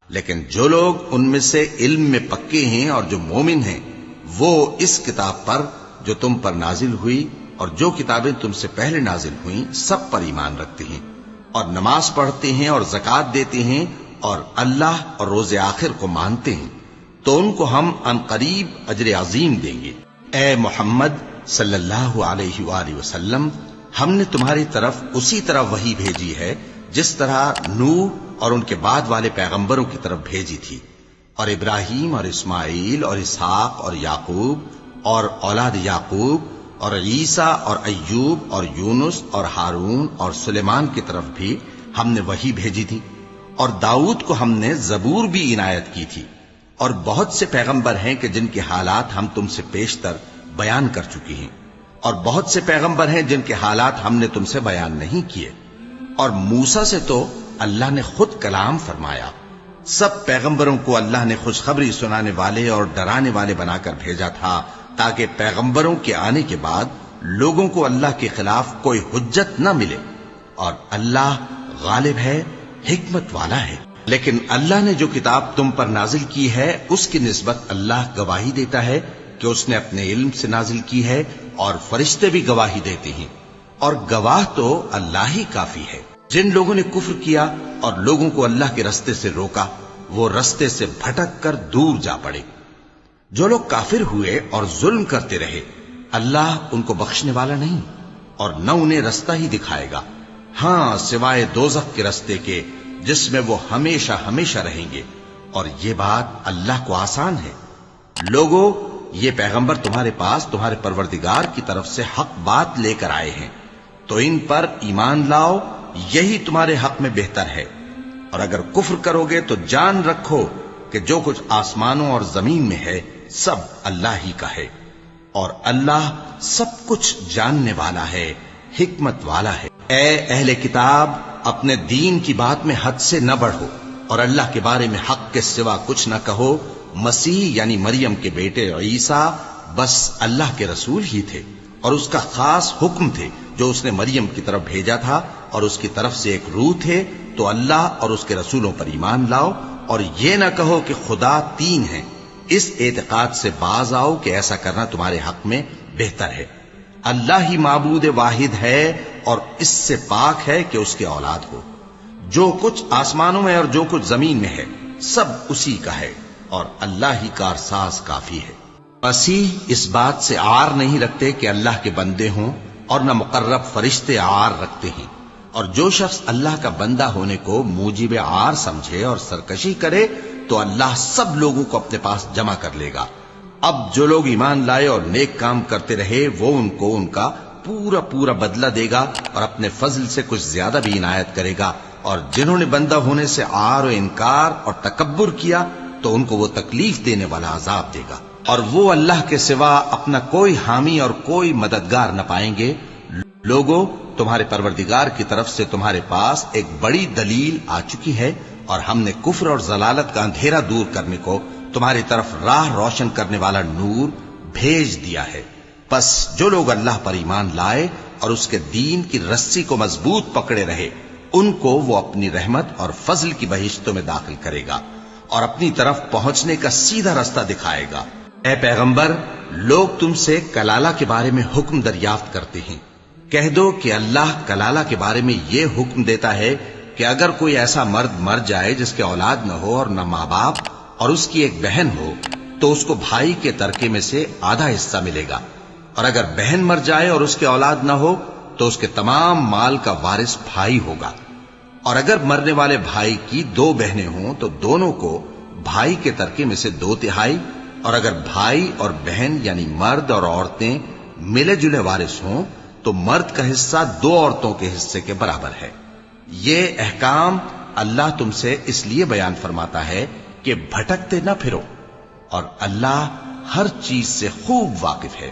لیکن جو لوگ ان میں سے علم میں پکے ہیں اور جو مومن ہیں وہ اس کتاب پر جو تم پر نازل ہوئی اور جو کتابیں تم سے پہلے نازل ہوئیں سب پر ایمان رکھتے ہیں اور نماز پڑھتے ہیں اور زکوٰۃ دیتے ہیں اور اللہ اور روز آخر کو مانتے ہیں تو ان کو ہم ان قریب اجر عظیم دیں گے۔ اے محمد صلی اللہ علیہ وآلہ وسلم، ہم نے تمہاری طرف اسی طرح وحی بھیجی ہے جس طرح نوح اور ان کے بعد والے پیغمبروں کی طرف بھیجی تھی، اور ابراہیم اور اسماعیل اور اسحاق اور یعقوب اور اولاد یعقوب اور عیسیٰ اور ایوب اور یونس اور ہارون اور سلیمان کی طرف بھی ہم نے وحی بھیجی تھی، اور داؤد کو ہم نے زبور بھی عنایت کی تھی، اور بہت سے پیغمبر ہیں کہ جن کے حالات ہم تم سے پیشتر بیان کر چکی ہیں، اور بہت سے پیغمبر ہیں جن کے حالات ہم نے تم سے بیان نہیں کیے، اور موسیٰ سے تو اللہ نے خود کلام فرمایا۔ سب پیغمبروں کو اللہ نے خوشخبری سنانے والے اور ڈرانے والے بنا کر بھیجا تھا تاکہ پیغمبروں کے آنے کے بعد لوگوں کو اللہ کے خلاف کوئی حجت نہ ملے، اور اللہ غالب ہے، حکمت والا ہے۔ لیکن اللہ نے جو کتاب تم پر نازل کی ہے اس کی نسبت اللہ گواہی دیتا ہے کہ اس نے اپنے علم سے نازل کی ہے، اور فرشتے بھی گواہی دیتے ہیں، اور گواہ تو اللہ ہی کافی ہے۔ جن لوگوں نے کفر کیا اور لوگوں کو اللہ کے رستے سے روکا وہ رستے سے بھٹک کر دور جا پڑے۔ جو لوگ کافر ہوئے اور ظلم کرتے رہے اللہ ان کو بخشنے والا نہیں اور نہ انہیں رستہ ہی دکھائے گا، ہاں سوائے دوزخ کے رستے کے جس میں وہ ہمیشہ ہمیشہ رہیں گے، اور یہ بات اللہ کو آسان ہے۔ لوگوں، یہ پیغمبر تمہارے پاس تمہارے پروردگار کی طرف سے حق بات لے کر آئے ہیں، تو ان پر ایمان لاؤ، یہی تمہارے حق میں بہتر ہے، اور اگر کفر کرو گے تو جان رکھو کہ جو کچھ آسمانوں اور زمین میں ہے سب اللہ ہی کا ہے، اور اللہ سب کچھ جاننے والا ہے، حکمت والا ہے۔ اے اہل کتاب، اپنے دین کی بات میں حد سے نہ بڑھو، اور اللہ کے بارے میں حق کے سوا کچھ نہ کہو۔ مسیح یعنی مریم کے بیٹے عیسیٰ بس اللہ کے رسول ہی تھے، اور اس کا خاص حکم تھے جو اس نے مریم کی طرف بھیجا تھا، اور اس کی طرف سے ایک روح تھے، تو اللہ اور اس کے رسولوں پر ایمان لاؤ، اور یہ نہ کہو کہ خدا تین ہیں، اس اعتقاد سے باز آؤ کہ ایسا کرنا تمہارے حق میں بہتر ہے۔ اللہ ہی معبود واحد ہے اور اس سے پاک ہے کہ اس کی اولاد ہو۔ جو کچھ آسمانوں میں اور جو کچھ زمین میں ہے سب اسی کا ہے، اور اللہ ہی کارساز کافی ہے۔ مسیح اس بات سے عار نہیں رکھتے کہ اللہ کے بندے ہوں، اور نہ مقرب فرشتے عار رکھتے ہیں، اور جو شخص اللہ کا بندہ ہونے کو موجب عار سمجھے اور سرکشی کرے تو اللہ سب لوگوں کو اپنے پاس جمع کر لے گا۔ اب جو لوگ ایمان لائے اور نیک کام کرتے رہے وہ ان کو ان کا پورا پورا بدلہ دے گا، اور اپنے فضل سے کچھ زیادہ بھی عنایت کرے گا، اور جنہوں نے بندہ ہونے سے عار و انکار اور تکبر کیا تو ان کو وہ تکلیف دینے والا عذاب دے گا، اور وہ اللہ کے سوا اپنا کوئی حامی اور کوئی مددگار نہ پائیں گے۔ لوگوں، تمہارے پروردگار کی طرف سے تمہارے پاس ایک بڑی دلیل آ چکی ہے، اور ہم نے کفر اور ضلالت کا اندھیرا دور کرنے کو تمہاری طرف راہ روشن کرنے والا نور بھیج دیا ہے۔ پس جو لوگ اللہ پر ایمان لائے اور اس کے دین کی رسی کو مضبوط پکڑے رہے ان کو وہ اپنی رحمت اور فضل کی بہشتوں میں داخل کرے گا، اور اپنی طرف پہنچنے کا سیدھا رستہ دکھائے گا۔ اے پیغمبر، لوگ تم سے کلالہ کے بارے میں حکم دریافت کرتے ہیں، کہہ دو کہ اللہ کلالہ کے بارے میں یہ حکم دیتا ہے کہ اگر کوئی ایسا مرد مر جائے جس کے اولاد نہ ہو اور نہ ماں باپ اور اس کی ایک بہن ہو تو اس کو بھائی کے ترکے میں سے آدھا حصہ ملے گا، اور اگر بہن مر جائے اور اس کے اولاد نہ ہو تو اس کے تمام مال کا وارث بھائی ہوگا، اور اگر مرنے والے بھائی کی دو بہنیں ہوں تو دونوں کو بھائی کے ترکے میں سے 2/3، اور اگر بھائی اور بہن یعنی مرد اور عورتیں ملے جلے وارث ہوں تو مرد کا حصہ 2 عورتوں کے حصے کے برابر ہے۔ یہ احکام اللہ تم سے اس لیے بیان فرماتا ہے کہ بھٹکتے نہ پھرو، اور اللہ ہر چیز سے خوب واقف ہے۔